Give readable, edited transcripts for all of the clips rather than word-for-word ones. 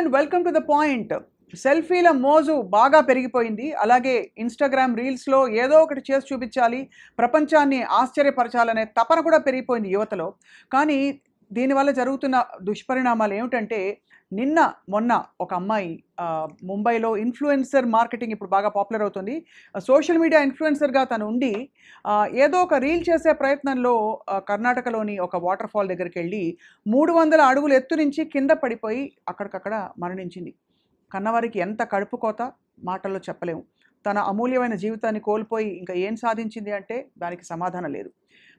And welcome to the point. సెల్ఫీల మోజు బాగా పెరిగిపోయింది. అలాగే ఇన్స్టాగ్రామ్ రీల్స్లో ఏదో ఒకటి చేసి చూపించాలి, ప్రపంచాన్ని ఆశ్చర్యపరచాలనే తపన కూడా పెరిగిపోయింది యువతలో. కానీ దీనివల్ల జరుగుతున్న దుష్పరిణామాలు ఏమిటంటే, నిన్న మొన్న ఒక అమ్మాయి ముంబైలో ఇన్ఫ్లుయెన్సర్ మార్కెటింగ్ ఇప్పుడు బాగా పాపులర్ అవుతుంది. సోషల్ మీడియా ఇన్ఫ్లుయెన్సర్గా తను ఉండి ఏదో ఒక రీల్ చేసే ప్రయత్నంలో కర్ణాటకలోని ఒక వాటర్ ఫాల్ దగ్గరికి వెళ్ళి 300 అడుగుల ఎత్తు నుంచి కింద పడిపోయి అక్కడికక్కడ మరణించింది. కన్నవారికి ఎంత కడుపు కోత మాటల్లో చెప్పలేము. తన అమూల్యమైన జీవితాన్ని కోల్పోయి ఇంకా ఏం సాధించింది అంటే దానికి సమాధానం లేదు.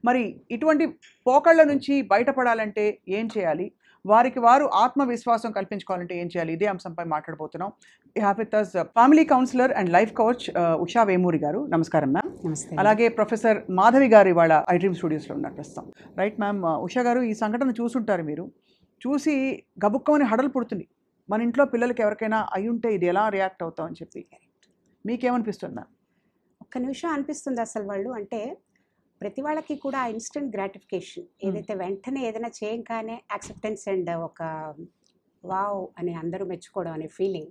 మరి ఇటువంటి పోకళ్ళ నుంచి బయటపడాలంటే ఏం చేయాలి, వారికి వారు ఆత్మవిశ్వాసం కల్పించుకోవాలంటే ఏం చేయాలి, ఇదే అంశంపై మాట్లాడబోతున్నాం. Have with us family counsellor and life coach Usha Vemuri గారు. నమస్కారం మ్యామ్. నమస్తే. అలాగే ప్రొఫెసర్ మాధవి గారు ఇవాళ ఐ డ్రీమ్ స్టూడియోస్లో ఉన్నారు ప్రస్తుతం. Right ma'am. ఉషా గారు, ఈ సంఘటన చూసుంటారు మీరు. చూసి గబుక్కమని హడలు పుడుతుంది. మన ఇంట్లో పిల్లలకి ఎవరికైనా అయి ఉంటే ఇది ఎలా రియాక్ట్ అవుతాం అని చెప్పి మీకేమనిపిస్తుంది మ్యామ్? ఒక్క నిమిషం అనిపిస్తుంది అసలు వాళ్ళు అంటే ప్రతి వాళ్ళకి కూడా ఇన్స్టెంట్ గ్రాటిఫికేషన్ ఏదైతే వెంటనే ఏదైనా చేయంగానే యాక్సెప్టెన్స్ అండ్ ఒక వావ్ అని అందరూ మెచ్చుకోవడం అనే ఫీలింగ్,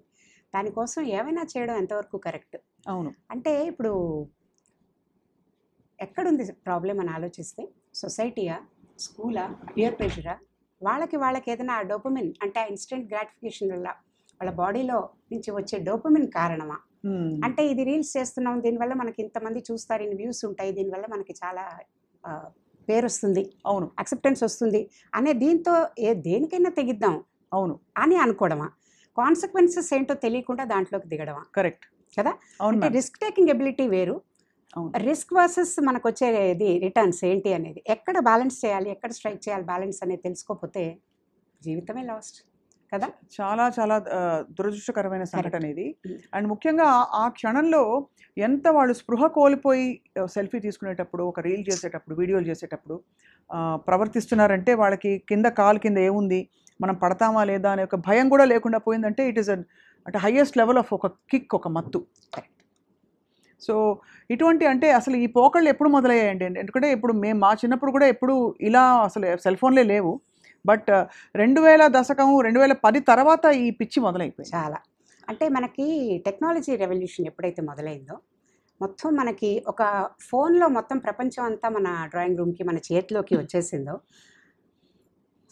దానికోసం ఏమైనా చేయడం ఎంతవరకు కరెక్ట్? అవును. అంటే ఇప్పుడు ఎక్కడుంది ప్రాబ్లం అని ఆలోచిస్తే, సొసైటీయా, స్కూలా, పియర్ ప్రెషరా, వాళ్ళకి ఏదైనా డోపమిన్ అంటే ఆ ఇన్స్టెంట్ గ్రాటిఫికేషన్ వల్ల వాళ్ళ బాడీలో నుంచి వచ్చే డోపమిన్ కారణమా? అంటే ఇది రీల్స్ చేస్తున్నాం, దీనివల్ల మనకి ఇంతమంది చూస్తారు, ఇన్ని వ్యూస్ ఉంటాయి, దీనివల్ల మనకి చాలా పేరు వస్తుంది, అవును, యాక్సెప్టెన్స్ వస్తుంది అనే దీంతో దేనికైనా తెగిద్దాం అవును అని అనుకోవడమా? కాన్సిక్వెన్సెస్ ఏంటో తెలియకుండా దాంట్లోకి దిగడమా? కరెక్ట్ కదా. అవును. అంటే రిస్క్ టేకింగ్ ఎబిలిటీ వేరు, రిస్క్ వర్సెస్ మనకు వచ్చేది రిటర్న్స్ ఏంటి అనేది ఎక్కడ బ్యాలెన్స్ చేయాలి, ఎక్కడ స్ట్రైక్ చేయాలి బ్యాలెన్స్ అనేది తెలుసుకోకపోతే జీవితమే లాస్ట్ కదా. చాలా చాలా దురదృష్టకరమైన సంఘటన ఇది. అండ్ ముఖ్యంగా ఆ క్షణంలో ఎంత వాళ్ళు స్పృహ కోల్పోయి సెల్ఫీ తీసుకునేటప్పుడు, ఒక రీల్ చేసేటప్పుడు, వీడియోలు చేసేటప్పుడు ప్రవర్తిస్తున్నారంటే, వాళ్ళకి కింద కాలు కింద ఏముంది, మనం పడతామా లేదా అనే ఒక భయం కూడా లేకుండా పోయిందంటే ఇట్ ఈస్ అంటే హైయెస్ట్ లెవెల్ ఆఫ్ ఒక కిక్, ఒక మత్తు. సో ఇటువంటి అంటే అసలు ఈ పోకళ్ళు ఎప్పుడు మొదలయ్యాయండి? ఎందుకంటే ఇప్పుడు మా చిన్నప్పుడు కూడా ఎప్పుడు ఇలా అసలు సెల్ ఫోన్లే లేవు. బట్ 2000 దశకం 2010 తర్వాత ఈ పిచ్చి మొదలైపోయింది. చాలా అంటే మనకి టెక్నాలజీ రెవల్యూషన్ ఎప్పుడైతే మొదలైందో, మొత్తం మనకి ఒక ఫోన్లో మొత్తం ప్రపంచం అంతా మన డ్రాయింగ్ రూమ్కి, మన చేతిలోకి వచ్చేసిందో,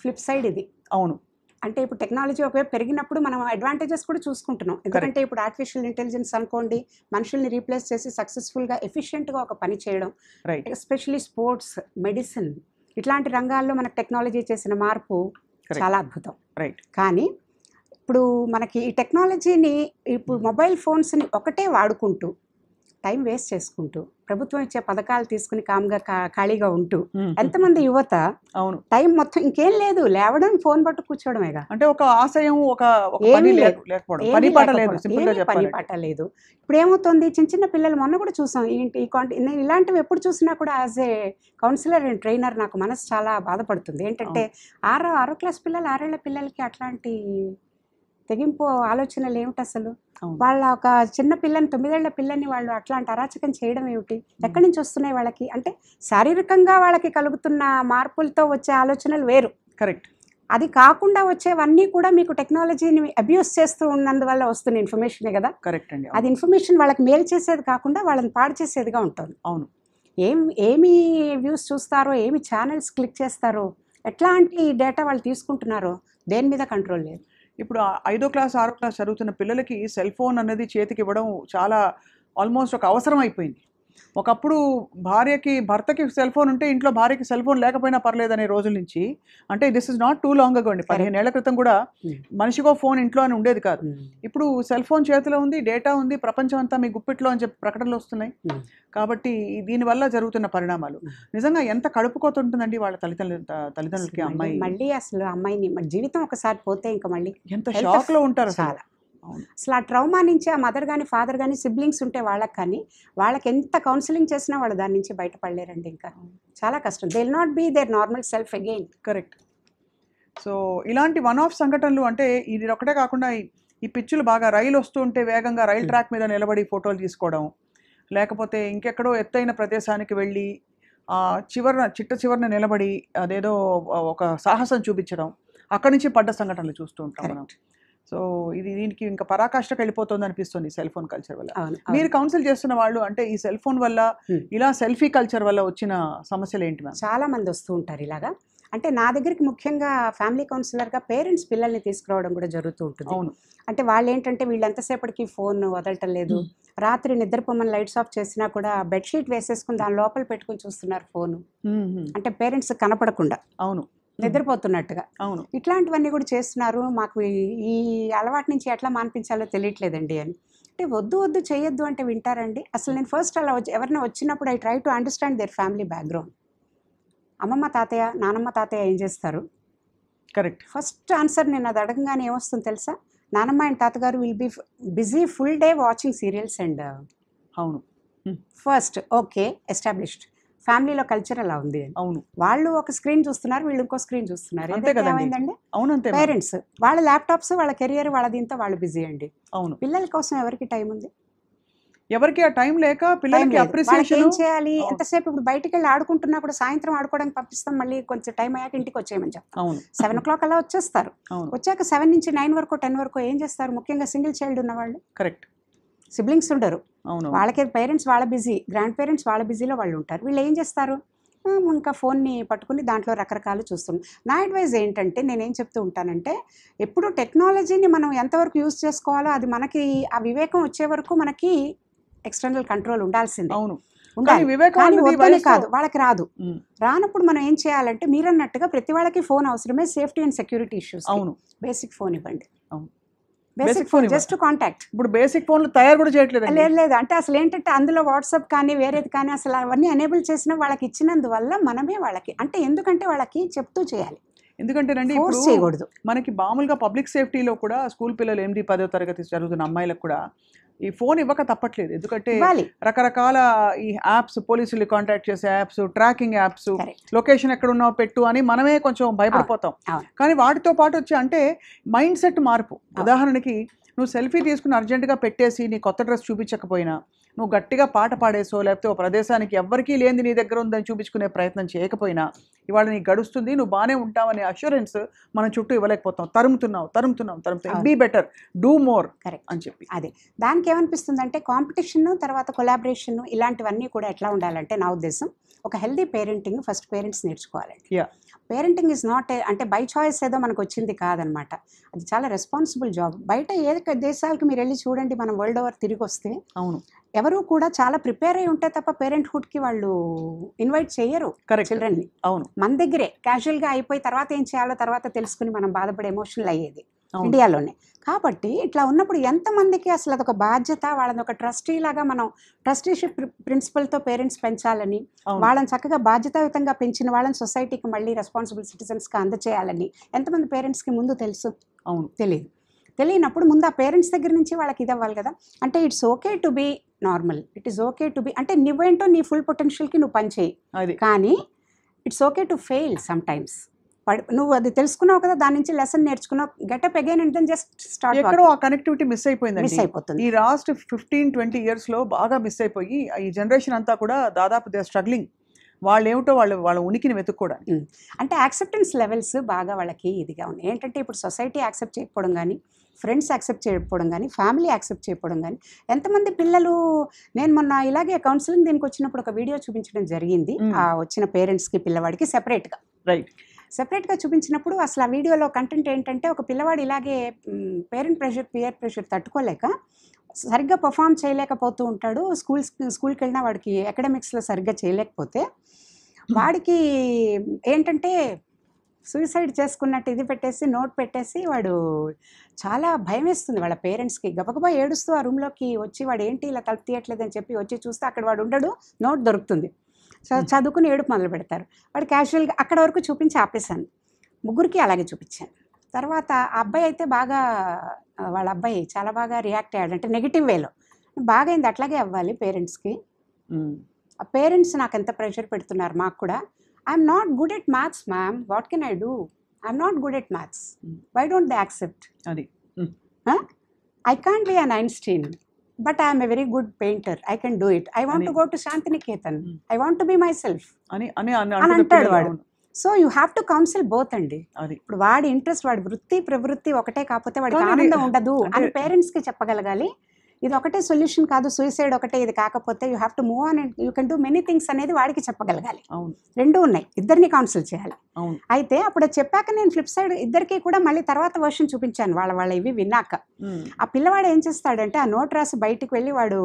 ఫ్లిప్ సైడ్ ఇది. అవును. అంటే ఇప్పుడు టెక్నాలజీ ఒకవైపు పెరిగినప్పుడు మనం అడ్వాంటేజెస్ కూడా చూసుకుంటున్నాం. ఎందుకంటే ఇప్పుడు ఆర్టిఫిషియల్ ఇంటెలిజెన్స్ అనుకోండి, మనుషుల్ని రీప్లేస్ చేసి సక్సెస్ఫుల్గా ఎఫిషియెంట్గా ఒక పని చేయడం, ఎస్పెషలీ స్పోర్ట్స్, మెడిసిన్ ఇట్లాంటి రంగాల్లో మనకు టెక్నాలజీ చేసిన మార్పు చాలా అద్భుతం. కానీ ఇప్పుడు మనకి ఈ టెక్నాలజీని, ఇప్పుడు మొబైల్ ఫోన్స్ని ఒకటే వాడుకుంటూ టైం వేస్ట్ చేసుకుంటూ, ప్రభుత్వం ఇచ్చే పథకాలు తీసుకుని కామ్గా ఖాళీగా ఉంటూ ఎంతమంది యువత అవును టైం మొత్తం ఇంకేం లేదు, లేవడం ఫోన్ పట్టు కూర్చోవడమేగా. అంటే ఒక ఆశయం, పని పాట లేదు. ఇప్పుడు ఏమవుతుంది, చిన్న చిన్న పిల్లలు, మొన్న కూడా చూసాం నేను ఇలాంటివి ఎప్పుడు చూసినా కూడా as a counsellor and trainer నాకు మనసు చాలా బాధపడుతుంది. ఏంటంటే 6వ క్లాస్ పిల్లలు, 6 ఏళ్ల పిల్లలకి అట్లాంటి తెగింపు ఆలోచనలు ఏమిటి అసలు? వాళ్ళ ఒక చిన్న పిల్లని, 9 ఏళ్ల పిల్లని వాళ్ళు అట్లాంటి అరాచకం చేయడం ఏమిటి? ఎక్కడి నుంచి వస్తున్నాయి వాళ్ళకి? అంటే శారీరకంగా వాళ్ళకి కలుగుతున్న మార్పులతో వచ్చే ఆలోచనలు వేరు. కరెక్ట్. అది కాకుండా వచ్చేవన్నీ కూడా మీకు టెక్నాలజీని అబ్యూస్ చేస్తూ ఉన్నందువల్ల వస్తున్న ఇన్ఫర్మేషనే కదా. కరెక్ట్ అండి. అది ఇన్ఫర్మేషన్ వాళ్ళకి మేలు చేసేది కాకుండా వాళ్ళని పాడు చేసేదిగా ఉంటుంది. అవును. ఏమి వ్యూస్ చూస్తారో, ఏమి ఛానల్స్ క్లిక్ చేస్తారో, ఎట్లాంటి డేటా వాళ్ళు తీసుకుంటున్నారో దేని మీద కంట్రోల్ లేదు. ఇప్పుడు 5వ క్లాస్ 6వ క్లాస్ చదువుతున్న పిల్లలకి సెల్ ఫోన్ అనేది చేతికి ఇవ్వడం చాలా ఆల్మోస్ట్ ఒక అవసరం అయిపోయింది. ఒకప్పుడు భర్తకి సెల్ ఫోన్ ఉంటే ఇంట్లో భార్యకి సెల్ ఫోన్ లేకపోయినా పర్లేదనే రోజుల నుంచి, అంటే this is not two long ago అండి, 15 ఏళ్ల క్రితం కూడా మనిషికో ఫోన్ ఇంట్లో అని ఉండేది కాదు. ఇప్పుడు సెల్ ఫోన్ చేతిలో ఉంది, డేటా ఉంది, ప్రపంచం అంతా మీ గుప్పిట్లో అని చెప్పి ప్రకటనలు వస్తున్నాయి. కాబట్టి దీనివల్ల జరుగుతున్న పరిణామాలు నిజంగా ఎంత కడుపుకోతుంటుందండి వాళ్ళ తల్లిదండ్రులకి. అమ్మాయి మళ్ళీ అసలు అమ్మాయిని జీవితం ఒకసారి పోతే ఇంకా మళ్ళీ ఎంత షాక్ లో ఉంటారు. చాలా అసలు ఆ ట్రౌమా నుంచి ఆ మదర్ కానీ ఫాదర్ కానీ సిబ్లింగ్స్ ఉంటే వాళ్ళకి, కానీ వాళ్ళకి ఎంత కౌన్సిలింగ్ చేసినా వాళ్ళు దాని నుంచి బయటపడలేరండి. ఇంకా చాలా కష్టం. They will not be their normal self again. Correct. So ఇలాంటి వన్ ఆఫ్ సంఘటనలు అంటే ఇది ఒకటే కాకుండా ఈ పిచ్చులు బాగా రైలు వస్తూ ఉంటే వేగంగా రైలు ట్రాక్ మీద నిలబడి ఫోటోలు తీసుకోవడం, లేకపోతే ఇంకెక్కడో ఎత్తైన ప్రదేశానికి వెళ్ళి చివరన నిలబడి అదేదో ఒక సాహసం చూపించడం, అక్కడి నుంచి పడ్డ సంఘటనలు చూస్తూ ఉంటాం మనం. సో దీనికి ఇంకా పరాకాష్ఠకు వెళ్ళిపోతుంది అనిపిస్తుంది సెల్ ఫోన్ కల్చర్ వల్ల. అవును మీరు కౌన్సిల్ చేస్తున్న వాళ్ళు అంటే ఈ సెల్ ఫోన్ వల్ల ఇలా సెల్ఫీ కల్చర్ వల్ల వచ్చిన సమస్యలు ఏంటి మ్యామ్? చాలా మంది వస్తూ ఉంటారు ఇలాగా. అంటే నా దగ్గరికి ముఖ్యంగా ఫ్యామిలీ కౌన్సిలర్గా పేరెంట్స్ పిల్లల్ని తీసుకురావడం కూడా జరుగుతూ ఉంటుంది. అవును. అంటే వాళ్ళు ఏంటంటే వీళ్ళు ఎంతసేపటికి ఫోన్ వదలటం లేదు, రాత్రి నిద్రపోమని లైట్స్ ఆఫ్ చేసినా కూడా బెడ్షీట్ వేసేసుకుని దాని లోపల పెట్టుకుని చూస్తున్నారు ఫోను. అంటే పేరెంట్స్ కనపడకుండా అవును నిద్రపోతున్నట్టుగా. అవును. ఇట్లాంటివన్నీ కూడా చేస్తున్నారు. మాకు ఈ అలవాటు నుంచి ఎట్లా మాన్పించాలో తెలియట్లేదండి అని. అంటే వద్దు వద్దు చేయొద్దు అంటే వింటారండి? అసలు నేను ఫస్ట్ అలా ఎవరైనా వచ్చినప్పుడు I try to understand their family background. అమ్మమ్మ తాతయ్య నానమ్మ తాతయ్య ఏం చేస్తారు? కరెక్ట్. ఫస్ట్ ఆన్సర్ నేను అది అడగంగానే ఏమొస్తుంది తెలుసా? నానమ్మ అండ్ తాతగారు will be busy full day watching serials and. అవును. ఫస్ట్ ఓకే ఎస్టాబ్లిష్డ్ ఫ్యామిలీలో కల్చర్ అలా ఉంది. అవును. వాళ్ళు ఒక స్క్రీన్ చూస్తున్నారు, వీళ్ళు ఇంకో స్క్రీన్ చూస్తున్నారు. అంతే కదండి. ఏమైందండి? అవును అంతే. పేరెంట్స్ వాళ్ళ ల్యాప్టాప్స్, వాళ్ళ కెరియర్, వాళ్ళ దీంతో వాళ్ళు బిజీ అండి. అవును. పిల్లల కోసం ఎవరికి టైం ఉంది? ఎవరికి ఆ టైం లేక పిల్లలకి అప్రిసియేషన్ ఏం చేయాలి? ఎంతసేపు ఇప్పుడు బయటికి వెళ్ళి ఆడుకుంటున్నా కూడా సాయంత్రం ఆడుకోవడానికి పంపిస్తాం, మళ్ళీ కొంచెం టైం అయ్యాక ఇంటికి వచ్చేయమని చెప్తాం. అవును. 7 o'clock అలా వచ్చేస్తారు. వచ్చాక 7 నుంచి 9 వరకు 10 వరకు ఏం చేస్తారు? ముఖ్యంగా సింగిల్ చైల్డ్ ఉన్నవాళ్ళు. కరెక్ట్. సిబ్లింగ్స్ ఉండరు. అవును. వాళ్ళకి పేరెంట్స్ వాళ్ళ బిజీ, గ్రాండ్ పేరెంట్స్ వాళ్ళ బిజీలో వాళ్ళు ఉంటారు. వీళ్ళు ఏం చేస్తారు? ఇంకా ఫోన్ని పట్టుకుని దాంట్లో రకరకాలు చూస్తున్నాం. నా అడ్వైజ్ ఏంటంటే నేనేం చెప్తూ ఉంటానంటే ఎప్పుడు టెక్నాలజీని మనం ఎంతవరకు యూజ్ చేసుకోవాలో అది మనకి ఆ వివేకం వచ్చే వరకు మనకి ఎక్స్టర్నల్ కంట్రోల్ ఉండాల్సిందే. అవును. ఉండాలి. కానీ వద్దనే కాదు, వాళ్ళకి రాదు. రానప్పుడు మనం ఏం చేయాలంటే మీరన్నట్టుగా ప్రతి వాళ్ళకి ఫోన్ అవసరమే, సేఫ్టీ అండ్ సెక్యూరిటీ ఇష్యూస్. అవును. బేసిక్ ఫోన్ ఇవ్వండి. అవును. Basic phone just contact. ఇప్పుడు బేసిక్ ఫోన్లు తయారు కూడా చేయట్లేదు. లేదు అంటే అసలు ఏంటంటే అందులో వాట్సాప్ కానీ వేరేది కానీ అసలు అవన్నీ ఎనేబుల్ చేసిన వాళ్ళకి ఇచ్చినందువల్ల మనమే వాళ్ళకి అంటే ఎందుకంటే వాళ్ళకి చెప్తూ చేయాలి. ఎందుకంటేనండి ఇప్పుడు చేయకూడదు. మనకి మామూలుగా పబ్లిక్ సేఫ్టీలో కూడా స్కూల్ పిల్లలు 8, 10వ తరగతి చదువుతున్న అమ్మాయిలకు కూడా ఈ ఫోన్ ఇవ్వక తప్పట్లేదు. ఎందుకంటే రకరకాల ఈ యాప్స్, పోలీసులు కాంటాక్ట్ చేసే యాప్స్, ట్రాకింగ్ యాప్స్, లొకేషన్ ఎక్కడ ఉన్నావు పెట్టు అని మనమే కొంచెం భయపడిపోతాం. కానీ వాటితో పాటు వచ్చి అంటే మైండ్ సెట్ మార్పు. ఉదాహరణకి నువ్వు సెల్ఫీ తీసుకుని అర్జెంటుగా పెట్టేసి నీ కొత్త డ్రెస్ చూపించకపోయినా, నువ్వు గట్టిగా పాట పాడేసో లేకపోతే ఒక ప్రదేశానికి ఎవ్వరికీ లేనిది నీ దగ్గర ఉందని చూపించుకునే ప్రయత్నం చేయకపోయినా ఇవాళ నీకు గడుస్తుంది, నువ్వు బాగానే ఉంటావనే అష్యూరెన్స్ మనం చుట్టూ ఇవ్వలేకపోతాం. తరుముతున్నాం. బీ బెటర్, డూ మోర్ అని చెప్పి. అదే దానికి ఏమనిపిస్తుంది అంటే కాంపిటీషన్ తర్వాత కొలాబరేషన్ ఇలాంటివన్నీ కూడా ఎట్లా ఉండాలంటే నా ఉద్దేశం ఒక హెల్దీ పేరెంటింగ్ ఫస్ట్ పేరెంట్స్ నేర్చుకోవాలండి. పేరెంటింగ్ ఈజ్ నాట్ అంటే బై చాయిస్ ఏదో మనకు వచ్చింది కాదనమాట. అది చాలా రెస్పాన్సిబుల్ జాబ్. బయట ఏ దేశాలకు మీరు వెళ్ళి చూడండి, మనం వరల్డ్ ఓవర్ తిరిగి వస్తే అవును ఎవరు కూడా చాలా ప్రిపేర్ అయి ఉంటే తప్ప పేరెంట్హుడ్కి వాళ్ళు ఇన్వైట్ చేయరు చిల్డ్రన్ని. అవును. మన దగ్గరే క్యాజువల్గా అయిపోయి తర్వాత ఏం చేయాలో తర్వాత తెలుసుకుని మనం బాధపడే ఎమోషనల్ అయ్యేది ఇండియాలోనే. కాబట్టి ఇట్లా ఉన్నప్పుడు ఎంతమందికి అసలు అదొక బాధ్యత, వాళ్ళని ఒక ట్రస్టీ లాగా మనం ట్రస్టీషిప్ ప్రిన్సిపల్తో పేరెంట్స్ పెంచాలని, వాళ్ళని చక్కగా బాధ్యతాయుతంగా పెంచిన వాళ్ళని సొసైటీకి మళ్ళీ రెస్పాన్సిబుల్ సిటిజన్స్గా అందచేయాలని ఎంతమంది పేరెంట్స్కి ముందు తెలుసు? అవును. తెలియనప్పుడు ముందు ఆ పేరెంట్స్ దగ్గర నుంచి వాళ్ళకి ఇది అవ్వాలి కదా. అంటే it's okay to be normal, it is okay to be అంటే నువ్వేంటో నీ ఫుల్ పొటెన్షియల్కి నువ్వు పని చేయి, కానీ it's okay to fail sometimes. నువ్వు అది తెలుసుకున్నావు కదా, దాని నుంచి లెసన్ నేర్చుకున్నావు, get up again and then just start. ఎక్కడో ఆ కనెక్టివిటీ మిస్ అయిపోతుంది. ఈ లాస్ట్ 15-20 ఇయర్స్లో బాగా మిస్ అయిపోయి ఈ జనరేషన్ అంతా కూడా దాదాపు దే ఆర్ స్ట్రగ్లింగ్. వాళ్ళు ఏమిటో వాళ్ళ ఉనికిని వెతుక్కోవడానికి. అంటే యాక్సెప్టెన్స్ లెవెల్స్ బాగా వాళ్ళకి ఇదిగా ఉన్నాయి. ఏంటంటే ఇప్పుడు సొసైటీ యాక్సెప్ట్ చేయకపోవడం కానీ, ఫ్రెండ్స్ యాక్సెప్ట్ చేయకపోవడం కానీ, ఫ్యామిలీ యాక్సెప్ట్ చేయకపోవడం కానీ. ఎంతమంది పిల్లలు, నేను మొన్న ఇలాగే కౌన్సిలింగ్ దీనికి వచ్చినప్పుడు ఒక వీడియో చూపించడం జరిగింది. ఆ వచ్చిన పేరెంట్స్కి పిల్లవాడికి సెపరేట్గా చూపించినప్పుడు అసలు ఆ వీడియోలో కంటెంట్ ఏంటంటే ఒక పిల్లవాడు ఇలాగే పేరెంట్ ప్రెషర్, పియర్ ప్రెషర్ తట్టుకోలేక సరిగ్గా పర్ఫామ్ చేయలేకపోతూ ఉంటాడు. స్కూల్కి వెళ్ళినా వాడికి అకాడమిక్స్లో సరిగ్గా చేయలేకపోతే వాడికి ఏంటంటే సూసైడ్ చేసుకున్నట్టు ఇది పెట్టేసి నోట్ పెట్టేసి వాడు చాలా భయం వేస్తుంది వాళ్ళ పేరెంట్స్కి. గబగబా ఏడుస్తూ ఆ రూమ్లోకి వచ్చి వాడు ఏంటి ఇలా తలుపు తీయట్లేదని చెప్పి వచ్చి చూస్తే అక్కడ వాడు ఉండడు, నోట్ దొరుకుతుంది. చదువుకుని ఏడుపు మొదలు పెడతారు. వాడు క్యాజువల్గా అక్కడ వరకు చూపించి ఆపేశాను. ముగ్గురికి అలాగే చూపించాను. తర్వాత ఆ అబ్బాయి అయితే బాగా, వాళ్ళ అబ్బాయి చాలా బాగా రియాక్ట్ అయ్యాడు, అంటే నెగిటివ్ వేలో. బాగా అయింది, అట్లాగే అవ్వాలి పేరెంట్స్కి. ఆ పేరెంట్స్ నాకు ఎంత ప్రెషర్ పెడుతున్నారు మాకు కూడా. I'm not good at maths ma'am, what can I do? I'm not good at maths, why don't they accept? అది I can't be an Einstein, but I am a very good painter, I can do it, I want to go to Shantiniketan, I want to be myself అని అంటాడు వాడు. So you have to counsel both అండి. అది ఇప్పుడు వాడి interest, వాడి వృత్తి ప్రవృత్తి ఒకటే కాకపోతే వాడికి కానీ ఆనందం ఉండదు అంటే అని పేరెంట్స్కి చెప్పగలగాలి. ఇది ఒకటే సొల్యూషన్ కాదు, సూసైడ్ ఒకటే ఇది కాకపోతే you have to move on and you can do many things అనేది వాడికి చెప్పగలగాలి. అవును రెండూ ఉన్నాయి, ఇద్దరిని కౌన్సిల్ చేయాలి. అవును అయితే అప్పుడు అది చెప్పాక నేను ఫ్లిప్ సైడ్ ఇద్దరికి కూడా మళ్ళీ తర్వాత వర్షన్ చూపించాను వాళ్ళ ఇవి విన్నాక. ఆ పిల్లవాడు ఏం చేస్తాడంటే ఆ నోట్ రాసి బయటికి వెళ్ళి వాడు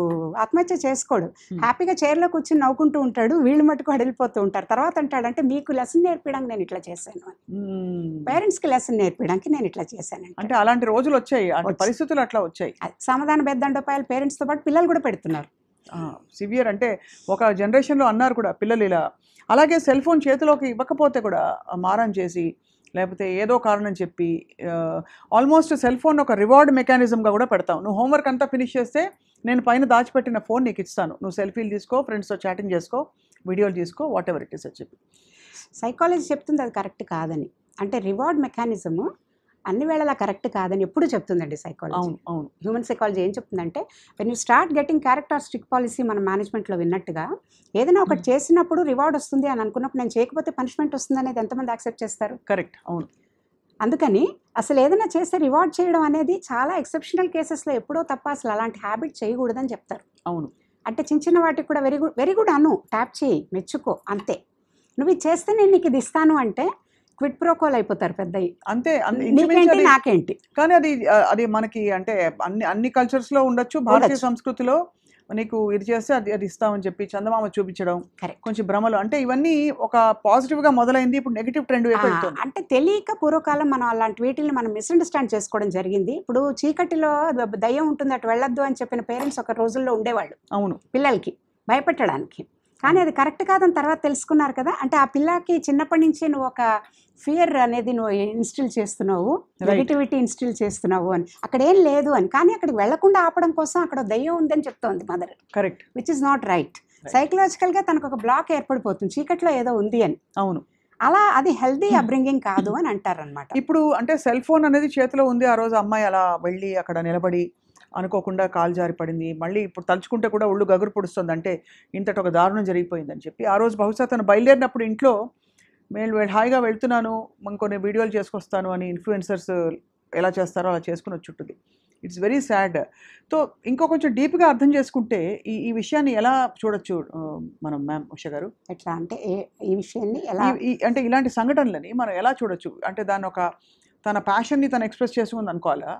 ఆత్మహత్య చేసుకోడు, హ్యాపీగా చైర్లో కూర్చొని నవ్వుకుంటూ ఉంటాడు, వీళ్ళు మట్టుకు వెళ్ళిపోతూ ఉంటారు. తర్వాత అంటాడంటే మీకు లెసన్ నేర్పించడానికి నేను ఇట్లా చేశాను అని, పేరెంట్స్కి లెసన్ నేర్పించడానికి నేను ఇట్లా చేశాను అంటే అలాంటి రోజులు వచ్చాయి, అంటే పరిస్థితులు అట్లా వచ్చాయి. సమాధాన బెద్దండపాయలు పేరెంట్స్తో పాటు పిల్లలు కూడా పెడుతున్నారు. సివియర్ అంటే ఒక జనరేషన్లో అన్నారు కూడా పిల్లలు ఇలా. అలాగే సెల్ ఫోన్ చేతిలోకి ఇవ్వకపోతే కూడా మారం చేసి లేకపోతే ఏదో కారణం చెప్పి ఆల్మోస్ట్ సెల్ ఫోన్ ఒక రివార్డ్ మెకానిజంగా కూడా పెడతాం. నువ్వు హోంవర్క్ అంతా ఫినిష్ చేస్తే నేను పైన దాచిపెట్టిన ఫోన్ నీకు ఇస్తాను, నువ్వు సెల్ఫీలు తీసుకో, ఫ్రెండ్స్తో చాటింగ్ చేసుకో, వీడియోలు తీసుకో, వాట్ ఎవర్ ఇట్ ఈస్ అని చెప్పి. సైకాలజీ చెప్తుంది అది కరెక్ట్ కాదని. అంటే రివార్డ్ మెకానిజము అన్ని వేళలా కరెక్ట్ కాదని ఎప్పుడు చెప్తుందండి సైకాలజీ. అవును అవును హ్యూమన్ సైకాలజీ ఏం చెప్తుందంటే when you start getting character stick policy మన మేనేజ్మెంట్లో విన్నట్టుగా ఏదైనా ఒకటి చేసినప్పుడు రివార్డ్ వస్తుంది అని అనుకున్నప్పుడు నేను చేయకపోతే పనిష్మెంట్ వస్తుంది అనేది ఎంతమంది యాక్సెప్ట్ చేస్తారు? కరెక్ట్ అవును. అందుకని అసలు ఏదైనా చేస్తే రివార్డ్ చేయడం అనేది చాలా ఎక్సెప్షనల్ కేసెస్లో ఎప్పుడో తప్ప అసలు అలాంటి హ్యాబిట్ చేయకూడదని చెప్తారు. అవును అంటే చిన్న చిన్న వాటికి కూడా వెరీ గుడ్ అను, ట్యాప్ చేయి, మెచ్చుకో, అంతే. నువ్వు ఇది చేస్తే నేను నీకు ఇది ఇస్తాను అంటే క్విట్ ప్రోకోల్ అయిపోతారు పెద్దవి, అంతే. నీకేంటి నాకేంటి. కానీ అది మనకి అంటే అన్ని కల్చర్స్లో ఉండొచ్చు. భారతీయ సంస్కృతిలో నీకు ఇది చేస్తే అది ఇస్తామని చెప్పి చందమామ చూపించడం, కొంచెం భ్రమలు, అంటే ఇవన్నీ ఒక పాజిటివ్గా మొదలైంది, ఇప్పుడు నెగిటివ్ ట్రెండ్ వెళ్తుంది. అంటే తెలియక పూర్వకాలం మనం అలాంటి వీటిని మనం మిస్అండర్స్టాండ్ చేసుకోవడం జరిగింది. ఇప్పుడు చీకటిలో దయ్యం ఉంటుంది అటు వెళ్ళొద్దు అని చెప్పిన పేరెంట్స్ ఒక రోజుల్లో ఉండేవాళ్ళు. అవును, పిల్లలకి భయపెట్టడానికి. కానీ అది కరెక్ట్ కాదని తర్వాత తెలుసుకున్నారు కదా. అంటే ఆ పిల్లకి చిన్నప్పటి నుంచి నువ్వు ఒక ఫియర్ అనేది నువ్వు ఇన్స్టిల్ చేస్తున్నావు, నెగిటివిటీ ఇన్స్టిల్ చేస్తున్నావు అని, అక్కడ ఏం లేదు అని. కానీ అక్కడికి వెళ్లకుండా ఆపడం కోసం అక్కడ దయ్యం ఉందని చెప్తోంది mother. Correct, which is not right. సైకలాజికల్గా తనకు ఒక బ్లాక్ ఏర్పడిపోతుంది, చీకట్లో ఏదో ఉంది అని. అవును, అలా అది హెల్దీ అబ్రింగింగ్ కాదు అని అంటారనమాట. ఇప్పుడు అంటే సెల్ ఫోన్ అనేది చేతిలో ఉంది, ఆ రోజు అమ్మాయి అలా వెళ్ళి అక్కడ నిలబడి అనుకోకుండా కాలు జారి పడింది, మళ్ళీ ఇప్పుడు తలుచుకుంటే కూడా ఒళ్ళు గగురు పొడుస్తుంది, అంటే ఇంతటి ఒక దారుణం జరిగిపోయిందని చెప్పి. ఆ రోజు బహుశా తను బయలుదేరినప్పుడు ఇంట్లో నేను హాయిగా వెళ్తున్నాను, కొన్ని వీడియోలు చేసుకొస్తాను అని ఇన్ఫ్లుయెన్సర్స్ ఎలా చేస్తారో అలా చేసుకుని వచ్చుంటుంది. It's very sad. సో ఇంకో కొంచెం డీప్గా అర్థం చేసుకుంటే ఈ విషయాన్ని ఎలా చూడొచ్చు మనం మ్యామ్ ఉష గారు? ఎట్లా అంటే ఈ విషయాన్ని ఎలా అంటే ఇలాంటి సంఘటనలని మనం ఎలా చూడొచ్చు? అంటే దాన్ని ఒక తన ప్యాషన్ని తను ఎక్స్ప్రెస్ చేసుకుంది అనుకోవాలా,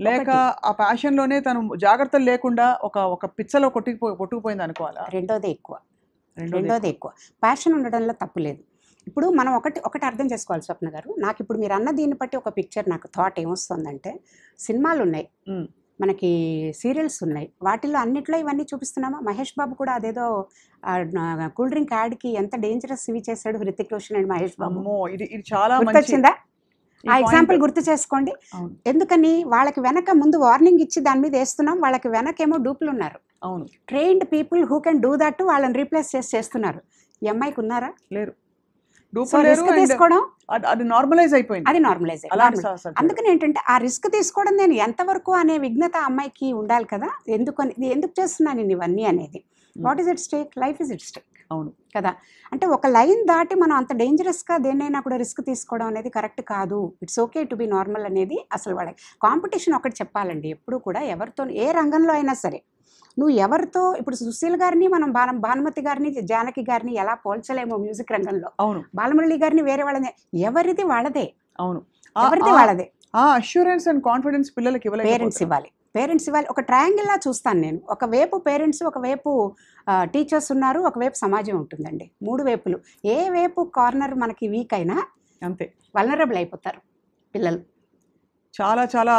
లేక ఆ ప్యాషన్లోనే తను జాగ్రత్తలు లేకుండా ఒక పిచ్చలో కొట్టుకుపోయింది అనుకోవాలా? రెండోదే ఎక్కువ. ప్యాషన్ ఉండడంలో తప్పు లేదు. ఇప్పుడు మనం ఒకటి అర్థం చేసుకోవాలి స్వప్న గారు. నాకు ఇప్పుడు మీరు అన్న దీన్ని బట్టి ఒక పిక్చర్, నాకు థాట్ ఏమొస్తుందంటే, సినిమాలు ఉన్నాయి, మనకి సీరియల్స్ ఉన్నాయి, వాటిల్లో అన్నిట్లో ఇవన్నీ చూపిస్తున్నామా? మహేష్ బాబు కూడా అదేదో కూల్ డ్రింక్ యాడ్కి ఎంత డేంజరస్ ఇవి చేశాడు హృతిక్ రోషన్ అండ్ మహేష్ బాబు. ఇది చాలా గుర్తొచ్చిందా? ఆ ఎగ్జాంపుల్ గుర్తు చేసుకోండి. ఎందుకని వాళ్ళకి వెనక ముందు వార్నింగ్ ఇచ్చి దాని మీద వేస్తున్నాం, వాళ్ళకి వెనకేమో డూపులు ఉన్నారు. అవును, trained people who can do that వాళ్ళని రీప్లేస్ చేస్తున్నారు. ఈ అమ్మాయికి ఉన్నారా? లేరు. తీసుకోవడం అది నార్మలైజ్ అయిపోయింది. అందుకని ఏంటంటే ఆ రిస్క్ తీసుకోవడం నేను ఎంతవరకు అనే విఘ్నత అమ్మాయికి ఉండాలి కదా. ఎందుకు చేస్తున్నాను నేను ఇవన్నీ అనేది. What is it stake? Life is it stake. అవును కదా. అంటే ఒక లైన్ దాటి మనం అంత డేంజరస్గా దేన్నైనా కూడా రిస్క్ తీసుకోవడం అనేది కరెక్ట్ కాదు. It's okay to be normal అనేది అసలు వాళ్ళకి. కాంపిటీషన్ ఒకటి చెప్పాలండి ఎప్పుడు కూడా, ఎవరితో ఏ రంగంలో అయినా సరే నువ్వు ఎవరితో, ఇప్పుడు సుశీల్ గారిని మనం భానుమతి గారిని జానకి గారిని ఎలా పోల్చలేమో మ్యూజిక్ రంగంలో. అవును, బాలమురళి గారిని వేరే వాళ్ళని, ఎవరిది వాళ్ళదే. అవును, ఎవరిది వాళ్ళదే. ఆ అష్యూరెన్స్ అండ్ కాన్ఫిడెన్స్ పిల్లలకి ఇవ్వాలి, పేరెంట్స్ ఇవ్వాలి. ఒక ట్రయాంగిల్లా చూస్తాను నేను. ఒకవైపు పేరెంట్స్, ఒకవైపు టీచర్స్ ఉన్నారు, ఒకవైపు సమాజం ఉంటుందండి. మూడు వైపులు. ఏ వైపు కార్నర్ మనకి వీక్ అయినా అంతే వల్నరబుల్ అయిపోతారు పిల్లలు. చాలా చాలా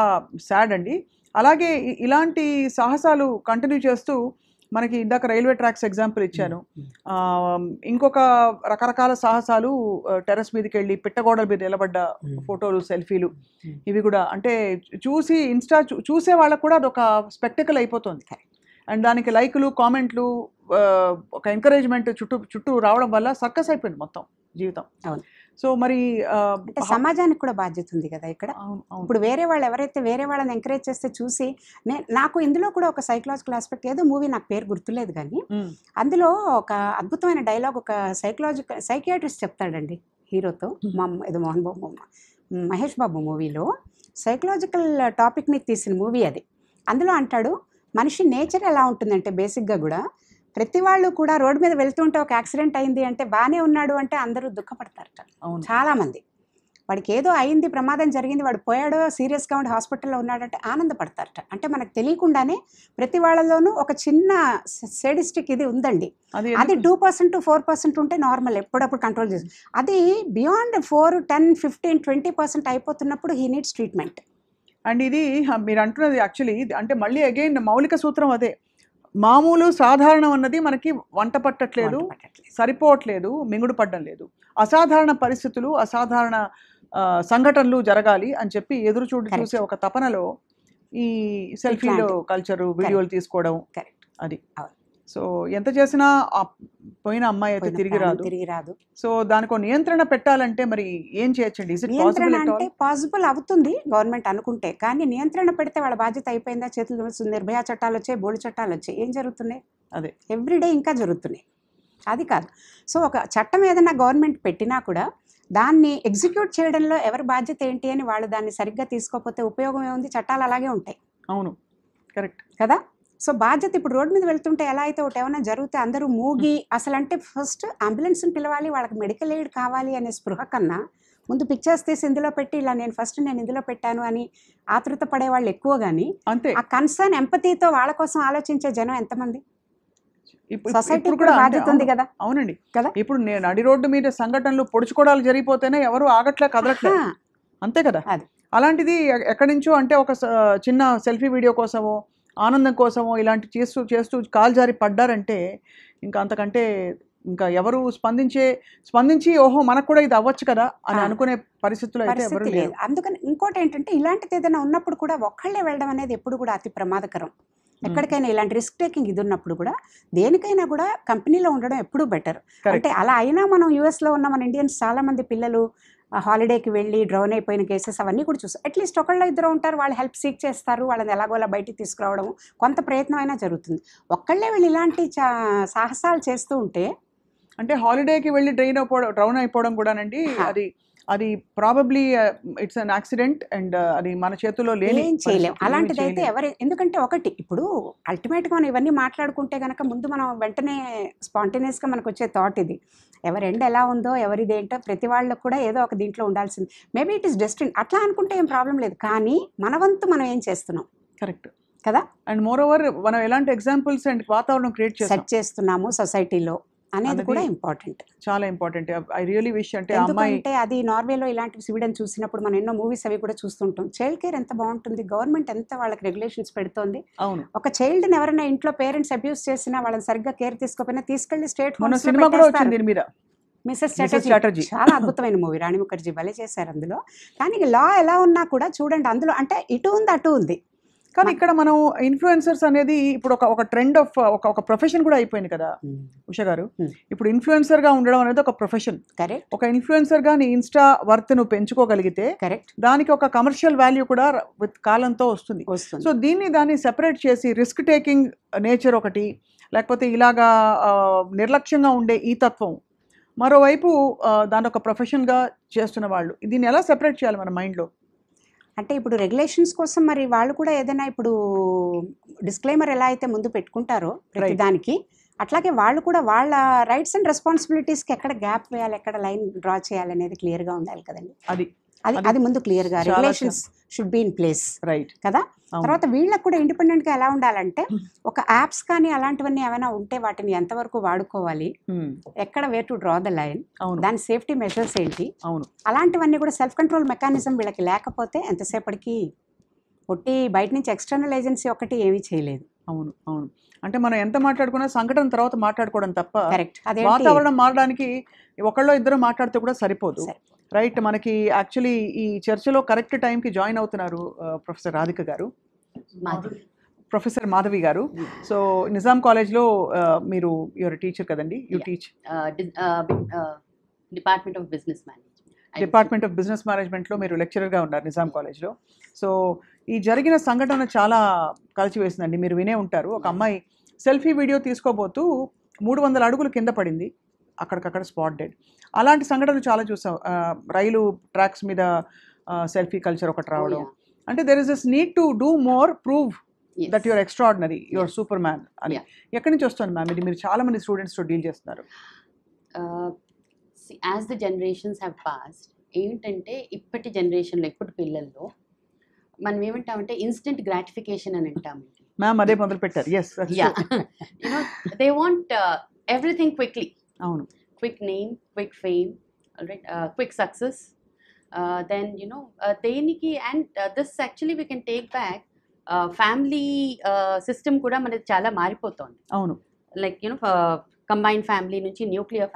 సాడ్ అండి. అలాగే ఇలాంటి సాహసాలు కంటిన్యూ చేస్తూ మనకి ఇందాక రైల్వే ట్రాక్స్ ఎగ్జాంపుల్ ఇచ్చాను, ఇంకొక రకరకాల సాహసాలు, టెర్రస్ మీదకి వెళ్ళి పిట్టగోడల మీద నిలబడ్డ ఫోటోలు, సెల్ఫీలు, ఇవి కూడా అంటే చూసి చూసే వాళ్ళకు కూడా అదొక స్పెక్టకల్ అయిపోతుంది. అండ్ దానికి లైకులు, కామెంట్లు, ఒక ఎంకరేజ్మెంట్ చుట్టూ రావడం వల్ల సర్కస్ అయిపోయింది మొత్తం జీవితం. అవును. సో మరి సమాజానికి కూడా బాధ్యత ఉంది కదా ఇక్కడ. ఇప్పుడు వేరే వాళ్ళు ఎవరైతే వేరే వాళ్ళని ఎంకరేజ్ చేస్తే చూసి నాకు ఇందులో కూడా ఒక సైకలాజికల్ ఆస్పెక్ట్, ఏదో మూవీ నాకు పేరు గుర్తులేదు కానీ అందులో ఒక అద్భుతమైన డైలాగ్ ఒక సైకియాట్రిస్ట్ చెప్తాడండి హీరోతో ఇది మోహన్ బాబు మహేష్ బాబు మూవీలో సైకలాజికల్ టాపిక్ మీద తీసిన మూవీ అది. అందులో అంటాడు మనిషి నేచర్ ఎలా ఉంటుందంటే బేసిక్గా కూడా ప్రతి వాళ్ళు కూడా రోడ్డు మీద వెళ్తుంటే ఒక యాక్సిడెంట్ అయింది అంటే బాగానే ఉన్నాడు అంటే అందరూ దుఃఖపడతారట. చాలామంది వాడికి ఏదో అయింది, ప్రమాదం జరిగింది, వాడు పోయాడో సీరియస్గా ఉండి హాస్పిటల్లో ఉన్నాడంటే ఆనందపడతారట. అంటే మనకు తెలియకుండానే ప్రతి వాళ్ళలోనూ ఒక చిన్న సెడిస్టిక్ ఇది ఉందండి. అది 2% to 4% ఉంటే నార్మల్, ఎప్పుడప్పుడు కంట్రోల్ చేసి. అది బియాండ్ 4, 10, 15, 20% అయిపోతున్నప్పుడు హీ నీడ్స్ ట్రీట్మెంట్. అండ్ ఇది మీరు అంటున్నది యాక్చువల్లీ అంటే మళ్ళీ అగైన్ మౌలిక సూత్రం అదే, మామూలు సాధారణం అన్నది మనకి వంట పట్టట్లేదు, సరిపోవట్లేదు, మింగుడు పడ్డం లేదు. అసాధారణ పరిస్థితులు, అసాధారణ సంఘటనలు జరగాలి అని చెప్పి ఎదురు చూసే ఒక తపనలో ఈ సెల్ఫీలో కల్చరు, వీడియోలు తీసుకోవడం అది. సో ఎంత చేసినా పోయిన అమ్మాయి అయితే తిరిగి రాదు. సో దానికి నియంత్రణ పెట్టాలంటే మరి ఏం చేయొచ్చండి? నియంత్రణ అంటే పాసిబుల్ అవుతుంది గవర్నమెంట్ అనుకుంటే, కానీ నియంత్రణ పెడితే వాళ్ళ బాధ్యత అయిపోయిందా? చేతులు నిర్భయ చట్టాలు వచ్చాయి, బోల్డ్ చట్టాలు వచ్చాయి, ఏం జరుగుతున్నాయి? అదే ఎవ్రీడే ఇంకా జరుగుతున్నాయి. అది కాదు. సో ఒక చట్టం ఏదైనా గవర్నమెంట్ పెట్టినా కూడా దాన్ని ఎగ్జిక్యూట్ చేయడంలో ఎవరి బాధ్యత ఏంటి అని వాళ్ళు దాన్ని సరిగ్గా తీసుకోకపోతే ఉపయోగం ఏముంది? చట్టాలు అలాగే ఉంటాయి. అవును, కరెక్ట్ కదా. సో బాధ్యత ఇప్పుడు రోడ్డు మీద వెళ్తుంటే ఎలా అయితే ఒకటి ఏమైనా జరిగితే అందరూ మూగి అసలు అంటే ఫస్ట్ అంబులెన్స్ని పిలవాలి, వాళ్ళకి మెడికల్ ఎయిడ్ కావాలి అనే స్పృహ కన్నా ముందు పిక్చర్స్ తీసి ఇందులో పెట్టి ఇలా నేను ఇందులో పెట్టాను అని ఆతృత పడేవాళ్ళు ఎక్కువ. కానీ అంతే ఆ కన్సర్న్ ఎంపతితో వాళ్ళ కోసం ఆలోచించే జనం ఎంతమంది? సొసైటీ కూడా బాధ్యత ఉంది కదా. అవునండి కదా. ఇప్పుడు నేను నడి రోడ్డు మీద సంఘటనలు పొడుచుకోవడాలు జరిగిపోతేనే ఎవరు ఆగట్లే, కదలట్లే, అంతే కదా. అలాంటిది ఎక్కడి నుంచో అంటే ఒక చిన్న సెల్ఫీ వీడియో కోసమో ఆనందం కోసమో ఇలాంటి చేస్తూ కాలు జారి పడ్డారంటే ఇంకా అంతకంటే ఇంకా ఎవరు స్పందించి ఓహో మనకు కూడా ఇది అవ్వచ్చు కదా అని అనుకునే పరిస్థితులు అయితే ఎవరు లేరు. అందుకని ఇంకోటి ఏంటంటే ఇలాంటిది ఏదైనా ఉన్నప్పుడు కూడా ఒక్కళ్ళే వెళ్ళడం అనేది ఎప్పుడు కూడా అతి ప్రమాదకరం. ఎక్కడికైనా ఇలాంటి రిస్క్ టేకింగ్ ఇది ఉన్నప్పుడు కూడా దేనికైనా కూడా కంపెనీలో ఉండడం ఎప్పుడూ బెటర్. అంటే అలా అయినా మనం యూఎస్లో ఉన్న మన ఇండియన్స్ చాలామంది పిల్లలు హాలిడేకి వెళ్ళి డ్రౌన్ అయిపోయిన కేసెస్ అవన్నీ కూడా చూస్తాం. అట్లీస్ట్ ఒకళ్ళు ఇద్దరు ఉంటారు, వాళ్ళు హెల్ప్ సీక్ చేస్తారు, వాళ్ళని ఎలాగోలా బయటికి తీసుకురావడం కొంత ప్రయత్నం అయినా జరుగుతుంది. ఒక్కళ్ళే వెళ్ళి ఇలాంటి సాహసాలు చేస్తూ ఉంటే అంటే హాలిడేకి వెళ్ళి డ్రౌన్ అయిపోవడం కూడానండి అది probably it's an accident and అది మన చేతుల్లో లేని చేయలేం. అలాంటిదైతే ఎందుకంటే ఒకటి ఇప్పుడు అల్టిమేట్గా మనం ఇవన్నీ మాట్లాడుకుంటే కనుక ముందు మనం వెంటనే స్పాంటేనియస్గా మనకు వచ్చే థాట్ ఇది, ఎవరి ఎండ్ ఎలా ఉందో ఎవరిదేంటో ప్రతి వాళ్ళకు కూడా ఏదో ఒక దీంట్లో ఉండాల్సింది. మేబీ ఇట్ ఈస్ డెస్టిన్ అట్లా అనుకుంటే ఏం ప్రాబ్లం లేదు, కానీ మన వంతు మనం ఏం చేస్తున్నాం? కరెక్ట్ కదా. అండ్ మోర్ ఓవర్ మనం ఎలాంటి ఎగ్జాంపుల్స్ అండ్ వాతావరణం క్రియేట్ సెట్ చేస్తున్నాము సొసైటీలో అనేది కూడా ఇంపార్టెంట్, చాలా ఇంపార్టెంట్. ఐ రియలీ విష్ అంటే అది నార్వేలో ఇలాంటి సివిడన్ చూసినప్పుడు మనం ఎన్నో మూవీస్ అవి కూడా చూస్తుంటాం. చైల్డ్ కేర్ ఎంత బాగుంటుంది, గవర్నమెంట్ ఎంత వాళ్ళకి రెగ్యులేషన్స్ పెడుతోంది. అవును, ఒక చైల్డ్ని ఎవరైనా ఇంట్లో పేరెంట్స్ అబ్యూస్ చేసినా వాళ్ళని సరిగ్గా కేర్ తీసుకోకపోయినా తీసుకెళ్లి స్టేట్ హోమ్స్ సినిమా కూడా వచ్చింది దీని మీద, మిసెస్ చటర్జీ. చాలా అద్భుతమైన మూవీ, రాణి ముఖర్జీ భలే చేశారు అందులో. కానీ లా ఎలా ఉన్నా కూడా చూడండి అందులో అంటే ఇటు ఉంది అటు ఉంది. కానీ ఇక్కడ మనం ఇన్ఫ్లుయెన్సర్స్ అనేది ఇప్పుడు ఒక ట్రెండ్ ఆఫ్ ఒక ప్రొఫెషన్ కూడా అయిపోయింది కదా ఉషా గారు. ఇప్పుడు ఇన్ఫ్లుయెన్సర్గా ఉండడం అనేది ఒక ప్రొఫెషన్. కరెక్ట్. ఒక ఇన్ఫ్లుయెన్సర్గా నీ ఇన్స్టా వర్త్ నువ్వు పెంచుకోగలిగితే కరెక్ట్, దానికి ఒక కమర్షియల్ వాల్యూ కూడా విత్ కాలంతో వస్తుంది. సో దాన్ని సెపరేట్ చేసి రిస్క్ టేకింగ్ నేచర్ ఒకటి, లేకపోతే ఇలాగా నిర్లక్ష్యంగా ఉండే ఈ తత్వం మరోవైపు దాని ఒక ప్రొఫెషన్గా చేస్తున్న వాళ్ళు, దీన్ని ఎలా సెపరేట్ చేయాలి మన మైండ్లో? అంటే ఇప్పుడు రెగ్యులేషన్స్ కోసం మరి వాళ్ళు కూడా ఏదైనా ఇప్పుడు డిస్క్లైమర్ ఎలా అయితే ముందు పెట్టుకుంటారో ప్రతి దానికి, అట్లాగే వాళ్ళు కూడా వాళ్ళ రైట్స్ అండ్ రెస్పాన్సిబిలిటీస్కి ఎక్కడ గ్యాప్ వేయాలి, ఎక్కడ లైన్ డ్రా చేయాలి అనేది క్లియర్గా ఉండాలి కదండి. అది ముందు క్లియర్గా regulations should be in place, right కదా. తర్వాత వీళ్ళకి కూడా ఇండిపెండెంట్గా ఎలా ఉండాలంటే ఒక యాప్స్ కానీ అలాంటివన్నీ ఏమైనా ఉంటే వాటిని ఎంతవరకు వాడుకోవాలి, ఎక్కడ way to draw the line, దాని సేఫ్టీ మెజర్స్ ఏంటి, అలాంటివన్నీ కూడా సెల్ఫ్ కంట్రోల్ మెకానిజం వీళ్ళకి లేకపోతే ఎంతసేపటికి ఒట్టి బయట నుంచి ఎక్స్టర్నల్ ఏజెన్సీ ఒకటి ఏమీ చేయలేదు. అవును, అంటే మనం ఎంత మాట్లాడుకున్నా సంఘటన తర్వాత మాట్లాడుకోవడం తప్ప కరెక్ట్, అదే వాతావరణం మారడానికి ఒకళ్ళో ఇద్దరు మాట్లాడితే కూడా సరిపోదు. రైట్. మనకి యాక్చువల్లీ ఈ చర్చలో కరెక్ట్ టైంకి జాయిన్ అవుతున్నారు ప్రొఫెసర్ రాధిక గారు, ప్రొఫెసర్ మాధవి గారు. సో నిజాం కాలేజ్లో మీరు యువర్ టీచర్ కదండి, you teach department of business మేనేజ్మెంట్లో మీరు లెక్చరర్గా ఉన్నారు నిజాం కాలేజ్లో. సో ఈ జరిగిన సంఘటన చాలా కలిసివేసిందండి, మీరు వినే ఉంటారు. ఒక అమ్మాయి సెల్ఫీ వీడియో తీసుకోబోతూ 300 అడుగులు కింద పడింది, అక్కడికక్కడ స్పాట్ డెడ్. అలాంటి సంఘటనలు చాలా చూసాం. రైలు ట్రాక్స్ మీద సెల్ఫీ కల్చర్ ఒకటి రావడం. అంటే there is this need to do more, prove that your extraordinary, you're super man అని. ఎక్కడి నుంచి వస్తుంది మ్యామ్ ఇది? మీరు చాలా మంది స్టూడెంట్స్తో డీల్ చేస్తున్నారు. As the generations have passed, ఏంటంటే ఇప్పటి జనరేషన్లో ఇప్పటి పిల్లల్లో మనం ఏమంటామంటే ఇన్స్టెంట్ గ్రాటిఫికేషన్ అని అంటామండి. మ్యామ్ అదే మొదలు పెట్టారు. Yes, you know they want everything quickly. అవును. Quick name, quick fame, right, quick success, then దేనికి. And this actually we can take back family system కూడా మనకి చాలా మారిపోతుంది. అవును. లైక్ కంబైన్డ్ ఫ్యామిలీ నుంచి న్యూక్లియర్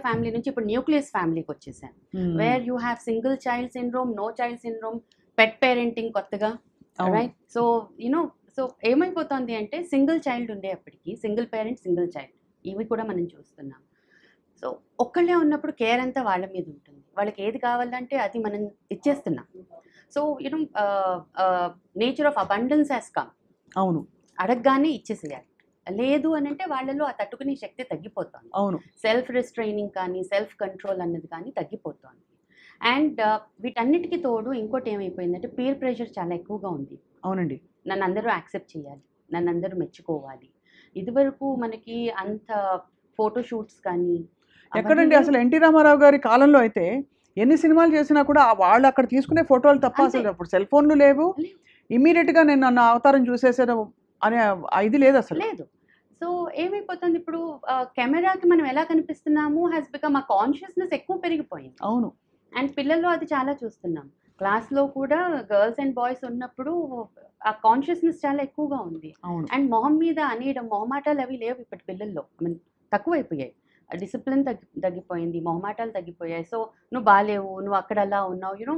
ఫ్యామిలీ నుంచి ఇప్పుడు న్యూక్లియస్ ఫ్యామిలీకి వచ్చేసాను. Where you have single child syndrome, no child syndrome, pet parenting కొత్తగా, రైట్. సో సో ఏమైపోతుంది అంటే సింగిల్ చైల్డ్ ఉండేప్పటికీ సింగిల్ పేరెంట్, సింగిల్ చైల్డ్, ఇవి కూడా మనం చూస్తున్నాం. సో ఒక్కళ్ళే ఉన్నప్పుడు కేర్ అంతా వాళ్ళ మీద ఉంటుంది. వాళ్ళకి ఏది కావాలంటే అది మనం ఇచ్చేస్తున్నాం. So nature of abundance has come. అవును. అడగగానే ఇచ్చేసేయాలి. లేదు అని అంటే వాళ్ళలో ఆ తట్టుకునే శక్తి తగ్గిపోతుంది. అవును. సెల్ఫ్ రిస్ట్రైనింగ్ కానీ సెల్ఫ్ కంట్రోల్ అన్నది కానీ తగ్గిపోతుంది. అండ్ వీటన్నిటికీ తోడు ఇంకోటి ఏమైపోయిందంటే పీర్ ప్రెషర్ చాలా ఎక్కువగా ఉంది. అవునండి. నన్ను అందరూ యాక్సెప్ట్ చేయాలి, నన్ను అందరూ మెచ్చుకోవాలి. ఇదివరకు మనకి అంత ఫోటోషూట్స్ కానీ ఎక్కడండి అసలు ఎన్టీ రామారావు గారి కాలంలో అయితే ఎన్ని సినిమాలు చేసినా కూడా వాళ్ళు అక్కడ తీసుకునే ఫోటోలు తప్ప అసలు అప్పుడు సెల్ ఫోన్లు లేవు. ఇమ్మీడియట్గా నేను నా అవతారం చూసేసాను అనే ఇది లేదు అసలు. లేదు. సో ఏమైపోతుంది ఇప్పుడు కెమెరాకి మనం ఎలా కనిపిస్తున్నాము హ్యాస్ బికమ్ ఆ కాన్షియస్నెస్ ఎక్కువ పెరిగిపోయింది. అవును. అండ్ పిల్లల్లో అది చాలా చూస్తున్నాం. క్లాస్లో కూడా గర్ల్స్ అండ్ బాయ్స్ ఉన్నప్పుడు ఆ కాన్షియస్నెస్ చాలా ఎక్కువగా ఉంది. అవును. అండ్ మొహం మీద అనేయడం, మొహమాటాలు అవి లేవు ఇప్పటి పిల్లల్లో. I mean తక్కువైపోయాయి. డిసిప్లిన్ తగ్గిపోయింది, మొహమాటాలు తగ్గిపోయాయి. సో నువ్వు బాలేవు, నువ్వు అక్కడ అలా ఉన్నావు,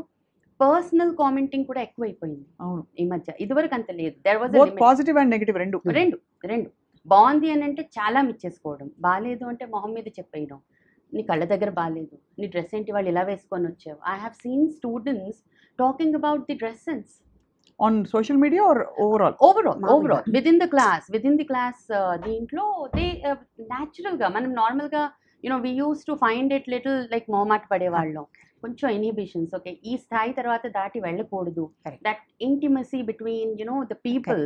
పర్సనల్ కామెంటింగ్ కూడా ఎక్కువైపోయింది. అవును. ఈ మధ్య ఇదివరకు అంత లేదు. There was positive and negative రెండు. బాగుంది అని అంటే చాలా మిచ్చేసుకోవడం, బాగాలేదు అంటే మొహం మీద చెప్పేయడం, నీ కళ్ళ దగ్గర బాగాలేదు, నీ డ్రెస్ ఏంటి వాళ్ళు ఇలా వేసుకొని వచ్చావు. I have seen students talking about the dress sense on social media or overall within the class. దీంట్లో దే న్యాచురల్గా మనం నార్మల్గా we use to find it little like మొహమాట పడేవాళ్ళం. కొంచెం ఇన్హిబిషన్స్, ఓకే, ఈ స్థాయి తర్వాత దాటి వెళ్ళకూడదు. That intimacy between the people,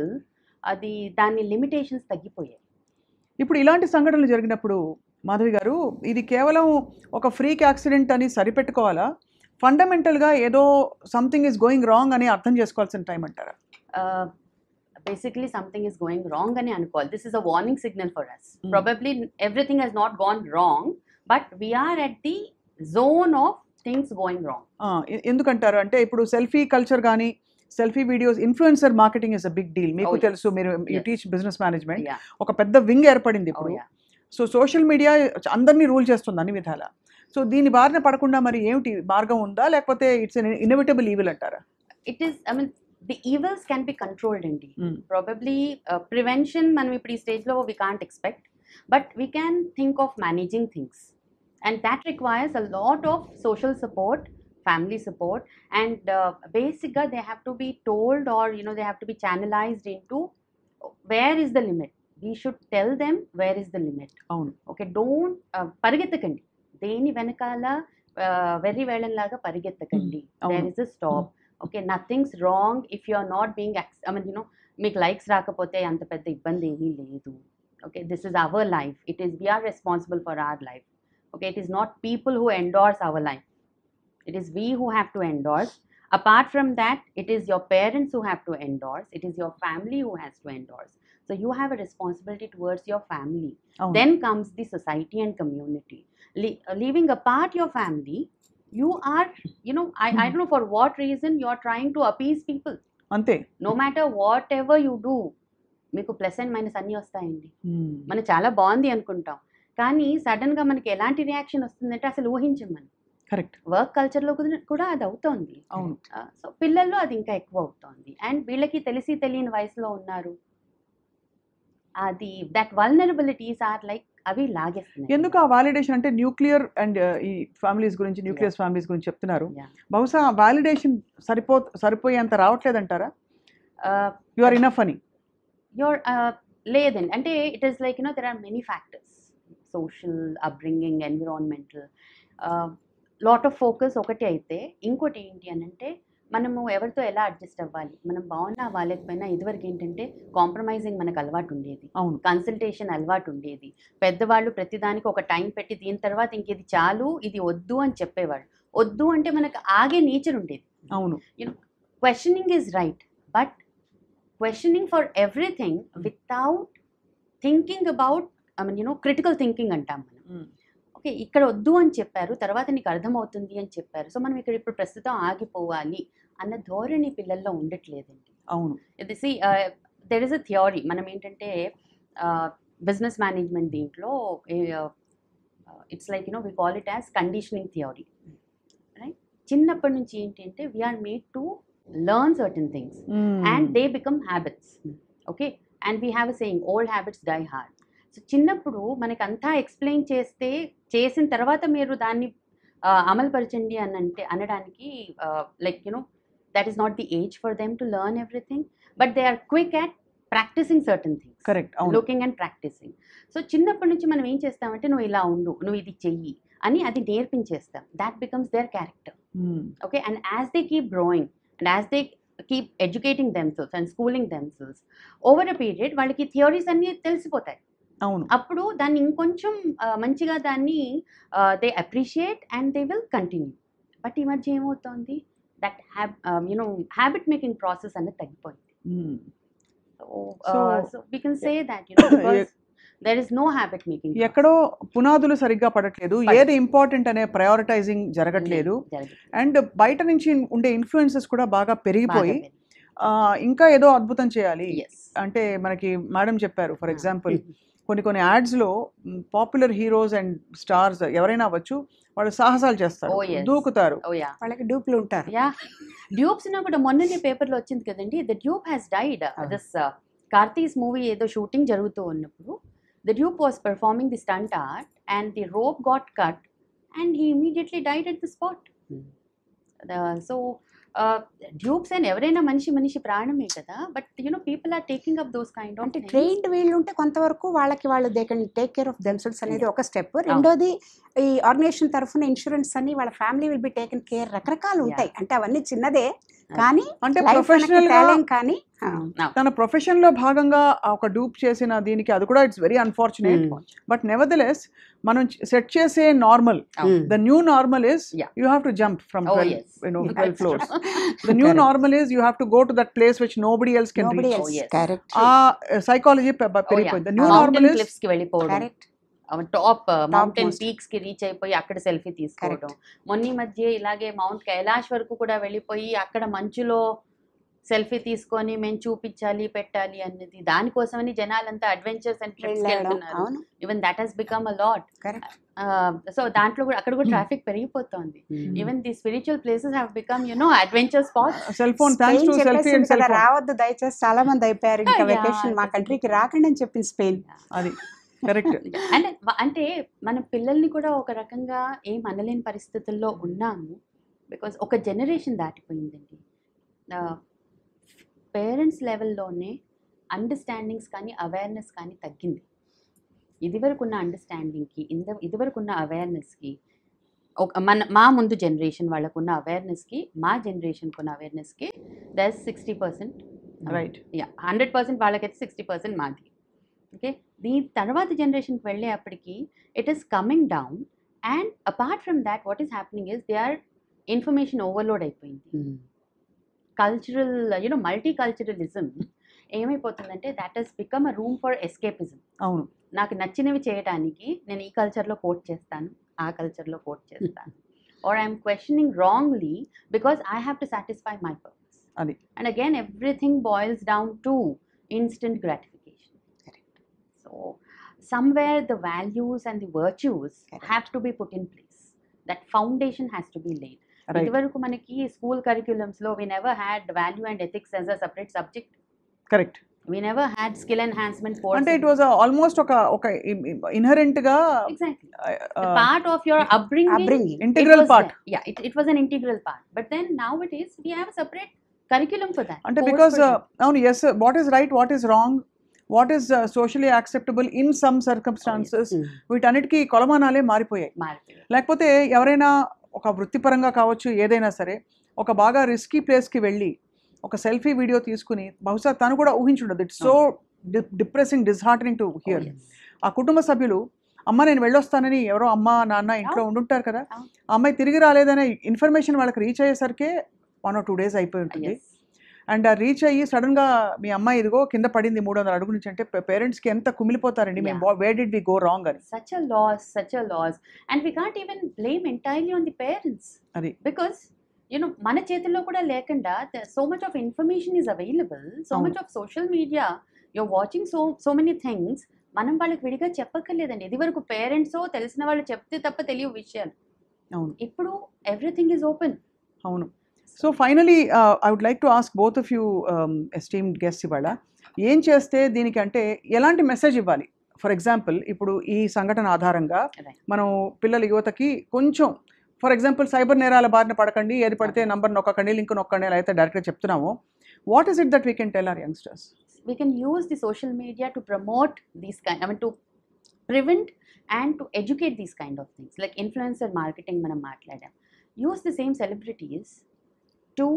అది దాని లిమిటేషన్స్ తగ్గిపోయాయి. ఇప్పుడు ఇలాంటి సంఘటనలు జరిగినప్పుడు మాధవి గారు ఇది కేవలం ఒక ఫ్రీక్ యాక్సిడెంట్ అని సరిపెట్టుకోవాలా, ఫండమెంటల్గా ఏదో సంథింగ్ ఈజ్ గోయింగ్ రాంగ్ అని అర్థం చేసుకోవాల్సిన టైం అంటారా? Basically something is going wrong అని అనుకోవాలి. This is a warning signal for us. Probably everything has not gone wrong, but we are at the zone of things going wrong. ఎందుకంటారు అంటే ఇప్పుడు selfie culture కానీ selfie videos, influencer marketing is a big deal. మీకు తెలుసు, మీరు you teach business management, ఒక పెద్ద wing ఏర్పడింది ఇప్పుడు. సో సోషల్ మీడియా అందరినీ రూల్ చేస్తుంది అన్ని విధాల. సో దీని బారిన పడకుండా మరి ఏమిటి మార్గం ఉందా, లేకపోతే ఇట్స్ ఎన్ ఇన్నోవేటబుల్ ఈవిల్ అంటారా? It is, I mean the evils can be controlled అండి. ప్రాబబ్లీ ప్రివెన్షన్ మనం ఇప్పుడు ఈ స్టేజ్లో we can't expect, but we can think of managing things, and that requires a lot of social support, family support, and basically they have to be told, or they have to be channelized into where is the limit. We should tell them where is the limit. Okay, don't పరిగెత్తకండి, దేని వెనకాల వెర్రి వేళంలాగా పరిగెత్తకండి. there is a stop. Okay, nothing's wrong if you are not being I mean మీకు likes రాకపోతే అంత పెద్ద ఇబ్బంది ఏమీ లేదు. Okay, this is our life. It is, we are responsible for our life. Okay, it is not people who endorse our life. It is we who have to endorse. Apart from that, it is your parents who have to endorse. It is your family who has to endorse. So you have a responsibility towards your family. Then comes the society and community. Leaving apart your family, you are, I don't know for what reason you are trying to appease people. Ante. No matter whatever you do, మీకు plus and minus అన్నీ వస్తాయండి. మనం చాలా బాగుంది అనుకుంటాం, కానీ సడన్గా మనకి ఎలాంటి రియాక్షన్ వస్తుందంటే అసలు ఊహించం మనం. కరెక్ట్. వర్క్ కల్చర్లో కూడా అది అవుతోంది. సో పిల్లల్లో అది ఇంకా ఎక్కువ అవుతోంది. అండ్ వీళ్ళకి తెలిసి తెలియని వయసులో ఉన్నారు, అది దట్ వల్నరబిలిటీస్ ఆర్ లైక్ అవి లాగేస్తున్నాయి. ఎందుకు ఆ వాలిడేషన్ అంటే న్యూక్లియర్ అండ్ ఈ ఫ్యామిలీస్ గురించి, న్యూక్లియస్ ఫ్యామిలీస్ గురించి చెప్తున్నారు. బహుశా వాలిడేషన్ సరిపోయేంత రావట్లేదంటారా? యు ఆర్ ఇనఫ్ అని లేదండి. అంటే it is like there are many factors. Social upbringing, environmental, lot of focus ఒకటి అయితే, ఇంకోటి ఏంటి అని అంటే మనము ఎవరితో ఎలా అడ్జస్ట్ అవ్వాలి, మనం బాగున్నా బాగాలేకపోయినా ఇదివరకు ఏంటంటే కాంప్రమైజింగ్ మనకు అలవాటు ఉండేది, కన్సల్టేషన్ అలవాటు ఉండేది, పెద్దవాళ్ళు ప్రతిదానికి ఒక టైం పెట్టి దీని తర్వాత ఇంక ఇది చాలు ఇది వద్దు అని చెప్పేవాళ్ళు. వద్దు అంటే మనకు ఆగే నేచర్ ఉండేది. అవును, questioning is right, but questioning for everything without thinking about critical thinking అంటాం మనం. ఓకే, ఇక్కడ వద్దు అని చెప్పారు, తర్వాత నీకు అర్థమవుతుంది అని చెప్పారు, సో మనం ఇక్కడ ఇప్పుడు ప్రస్తుతం ఆగిపోవాలి అన్న ధోరణి పిల్లల్లో ఉండట్లేదండి. అవును, ఇది దెర్ ఇస్ అ థియరీ. మనం ఏంటంటే బిజినెస్ మేనేజ్మెంట్ దీంట్లో it's like we call it as conditioning theory, right? చిన్నప్పటి నుంచి ఏంటంటే we are made to learn certain things and they become habits. Okay, and we have a saying, old habits die hard. So చిన్నప్పుడు మనకి అంతా explain చేసిన తర్వాత మీరు దాన్ని అమలుపరచండి అని అనడానికి like that is not the age for them to learn everything, but they are quick at practising certain things. Correct, looking and practising. So చిన్నప్పటి నుంచి మనం ఏం చేస్తామంటే నువ్వు ఇలా ఉండు, నువ్వు ఇది చెయ్యి అని అది నేర్పించేస్తాం. That becomes their character. Okay, and as they keep growing and as they keep educating themselves and schooling themselves over a period, వాళ్ళకి థియరీస్ అన్నీ తెలిసిపోతాయి. అవును, అప్పుడు దాన్ని ఇంకొంచెం మంచిగా దాన్ని they appreciate and they will continue. But ఈ మధ్య ఏమవుతుంది, దట్ హ్యాబిట్ మేకింగ్ ప్రాసెస్ అనేది తగ్గిపోయింది. So we can say that there is no habit making. ఎక్కడో పునాదులు సరిగ్గా పడట్లేదు, ఏది ఇంపార్టెంట్ అనే ప్రయారిటైజింగ్ జరగట్లేదు, అండ్ బయట నుంచి ఉండే ఇన్ఫ్లుయెన్సెస్ కూడా బాగా పెరిగిపోయి ఇంకా ఏదో అద్భుతం చేయాలి అంటే మనకి మేడం చెప్పారు. ఫర్ ఎగ్జాంపుల్ కొన్ని యాడ్స్లో పాపులర్ హీరోస్ అండ్ స్టార్స్ ఎవరైనా అవ్వచ్చు, వాళ్ళు సాహసాలు చేస్తారు, దూకుతారు, వాళ్ళకి డూప్లు ఉంటారు. డ్యూప్స్ కూడా మొన్ననే పేపర్లో వచ్చింది కదండి, the dupe has died. This Karthi's movie ఏదో షూటింగ్ జరుగుతూ ఉన్నప్పుడు the dupe was performing the stunt art and the rope got cut and he immediately died at the spot. So dupes and ఎవరైనా మనిషి ప్రాణమే కదా, but people are taking up those kind of అంటే trained వీళ్ళు ఉంటే కొంతవరకు వాళ్ళు they can take care of themselves అనేది ఒక స్టెప్. రెండోది ఈ ఆర్గనైజేషన్ తరఫున ఇన్సూరెన్స్ అని వాళ్ళ family will be taken care, రకరకాలు ఉంటాయి. అంటే అవన్నీ చిన్నదే కానీ అంటే ప్రొఫెషనల్ కానీ తన ప్రొఫెషన్ లో భాగంగా ఒక డూప్ చేసిన దీనికి అది కూడా ఇట్స్ వెరీ అన్ఫార్చునేట్. బట్ నెవర్దెలెస్ మనం సెట్ చేసే normal, the new normal is you have to jump from 12 floors. The new normal is you have to go to that place which nobody else can reach. Correct. Psychology పెరిగిపోయింది. The new normal is cliffs కి వెళ్ళిపోవడం, top mountain peaks కి reach అయిపోయి అక్కడ selfie తీసుకోవడం. మొన్న మధ్య ఇలాగే మౌంట్ కైలాష్ వరకు కూడా వెళ్ళిపోయి అక్కడ మంచులో సెల్ఫీ తీసుకొని మేము చూపించాలి పెట్టాలి అన్నది, దానికోసమని జనాలంతా అడ్వెంచర్స్ అండ్ ట్రిప్స్ వెళ్తున్నారు. Even that has become a lot. So దాంట్లో కూడా అక్కడ కూడా ట్రాఫిక్ పెరిగిపోతుంది. Even the spiritual places have become adventure spots. Cell phone thanks to selfie and cell phone రావద్దు దయచేసి చాలా మంది అయిపోయారు ఇంకా వెకేషన్ మా కంట్రీకి రాకండి అని చెప్పింది స్పెయిన్. అది కరెక్ట్. అంటే మన పిల్లల్ని కూడా ఒక రకంగా ఏం అనలేని పరిస్థితుల్లో ఉన్నాము, బికాస్ ఒక జనరేషన్ దాటిపోయిందండి. పేరెంట్స్ లెవెల్లోనే అండర్స్టాండింగ్స్ కానీ అవేర్నెస్ కానీ తగ్గింది. ఇదివరకు ఉన్న అండర్స్టాండింగ్కి ఇదివరకు ఉన్న అవేర్నెస్కి మా ముందు జనరేషన్ వాళ్ళకున్న అవేర్నెస్కి మా జనరేషన్కి ఉన్న అవేర్నెస్కి దట్స్ 60%. రైట్, 100% వాళ్ళకైతే 60% మాది. ఓకే, దీని తర్వాత జనరేషన్కి వెళ్ళేప్పటికి it is coming down. And apart from that what is happening is they are information overload అయిపోయింది. కల్చరల్ మల్టీ కల్చరలిజం ఏమైపోతుందంటే that has become a room for escapism. అవును, నాకు నచ్చినవి చేయడానికి నేను ఈ కల్చర్లో కోట్ చేస్తాను, ఆ కల్చర్లో కోట్ చేస్తాను, or I'm questioning wrongly because I have to satisfy my purpose. అది and again everything boils down to instant gratification. So somewhere the values and the virtues have to be put in place. That foundation has to be laid. ఇదివరకు మనకి school curriculums లో we never had value and ethics as a separate subject. Correct. We never had skill enhancement course. అంటే it was almost ఒక inherent గా exactly the part of your upbringing, integral part. Yeah, it was an integral part. But then nowadays we have a separate curriculum for that. అంటే because yes, what is right, what is wrong, what is socially acceptable in some circumstances, వీటన్నిటికీ కొలమానాలే మారిపోయాయి. లేకపోతే ఎవరైనా ఒక వృత్తిపరంగా కావచ్చు ఏదైనా సరే ఒక బాగా రిస్కీ ప్లేస్కి వెళ్ళి ఒక సెల్ఫీ వీడియో తీసుకుని బహుశా తను కూడా ఊహించుండదు. It's so depressing, disheartening to hear. ఆ కుటుంబ సభ్యులు అమ్మ నేను వెళ్ళొస్తానని ఎవరో అమ్మ నాన్న ఇంట్లో ఉండుంటారు కదా, ఆ అమ్మాయి తిరిగి రాలేదనే ఇన్ఫర్మేషన్ వాళ్ళకి రీచ్ అయ్యేసరికి 1 or 2 days అయిపోయి ఉంటుంది. అండ్ ఆ రీచ్ అయ్యి సడన్గా మీ అమ్మాయి ఇదిగో కింద పడింది 300 అడుగు నుంచి అంటే పేరెంట్స్కి ఎంత కుమిలిపోతారండి, మేము where did we go wrong అని. such a loss and we can't even blame entirely on the parents అది because మన చేతుల్లో కూడా లేకుండా so much of information is available, so much of social media, you're watching so many things. మనం వాళ్ళకి విడిగా చెప్పక్కర్లేదండి. ఇది వరకు పేరెంట్స్ తెలిసిన వాళ్ళు చెప్తే తప్ప తెలియవు విషయాలు. అవును, ఇప్పుడు ఎవ్రీథింగ్ ఈజ్ ఓపెన్. అవును. So finally I would like to ask both of you esteemed guests, ఇవాళ ఏం చేస్తే దీనికి అంటే ఎలాంటి మెసేజ్ ఇవ్వాలి? ఫర్ ఎగ్జాంపుల్ ఇప్పుడు ఈ సంఘటన ఆధారంగా మనం పిల్లల యువతకి కొంచెం, ఫర్ ఎగ్జాంపుల్ సైబర్ నేరాల బారిన పడకండి, ఏది పడితే నంబర్ నొక్కండి, లింక్ నొక్కండి అలా అయితే డైరెక్ట్గా చెప్తున్నాము. What is it that we can tell hour youngsters? We can use the social media to promote these to prevent and to educate these kind of things, like influencer marketing manam maatladam. Use the same celebrities to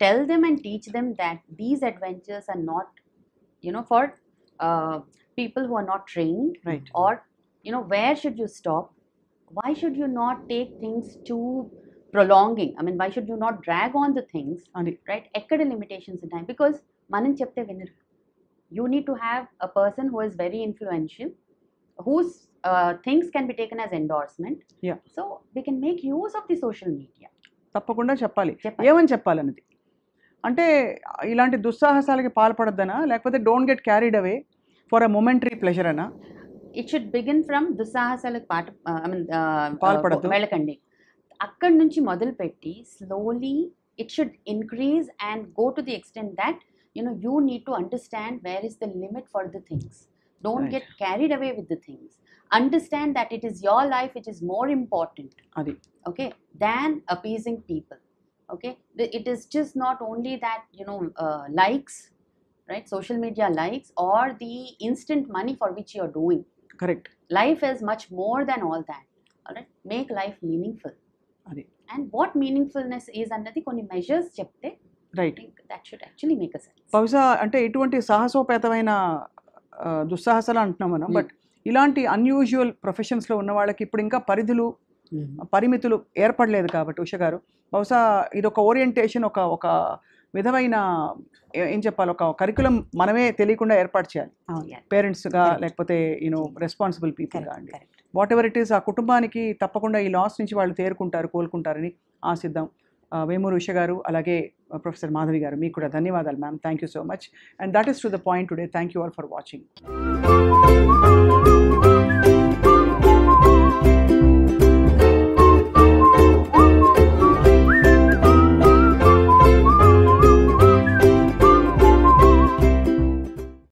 tell them and teach them that these adventures are not for people who are not trained, right? Or where should you stop, why should you not take things to prolonging, why should you not drag on the things, right? Ekkada limitations in time, because manam chepte vinnaru. You need to have a person who is very influential, whose things can be taken as endorsement. Yeah. So we can make use of the social media. తప్పకుండా చెప్పాలి. ఏమని చెప్పాలన్నది అంటే ఇలాంటి దుస్సాహసాలకి పాల్పడద్దనా, లేకపోతే don't get carried away for a momentary pleasure అనా? It should begin from దుస్సాహసాలకు పాల్పడద్దు, వెళ్ళకండి. అక్కడి నుంచి మొదలుపెట్టి slowly it should increase and go to the extent that you need to understand where is the limit for the things. Don't Right. get carried away with the things. Understand that it is your life which is more important, అది okay, than appeasing people. Okay, it is just not only that likes, right? Social media likes or the instant money for which you are doing. Correct. Life is much more than all that. All right, make life meaningful. అది And what meaningfulness is అన్నది కొన్ని measures చెప్తే right. that should actually make a sense. బహుశా అంటే ఇటువంటి సాహసోపేతమైన దుస్సాహసాలు అంటున్నాం మనం, బట్ ఇలాంటి అన్యూజువల్ ప్రొఫెషన్స్లో ఉన్న వాళ్ళకి ఇప్పుడు ఇంకా పరిధులు పరిమితులు ఏర్పడలేదు కాబట్టి ఉష గారు బహుశా ఇదొక ఓరియంటేషన్, ఒక విధమైన ఏం చెప్పాలి, ఒక కరికులం మనమే తెలియకుండా ఏర్పాటు చేయాలి పేరెంట్స్గా, లేకపోతే రెస్పాన్సిబుల్ పీపుల్గా అండి. వాట్ ఎవర్ ఇట్ ఈస్, ఆ కుటుంబానికి తప్పకుండా ఈ లాస్ నుంచి వాళ్ళు తేరుకుంటారు, కోలుకుంటారని ఆశిద్దాం. వేమూరు ఉష గారు అలాగే ప్రొఫెసర్ మాధవి గారు, మీకు కూడా ధన్యవాదాలు ma'am. Thank you so much. And that is to the point today. Thank you all for watching.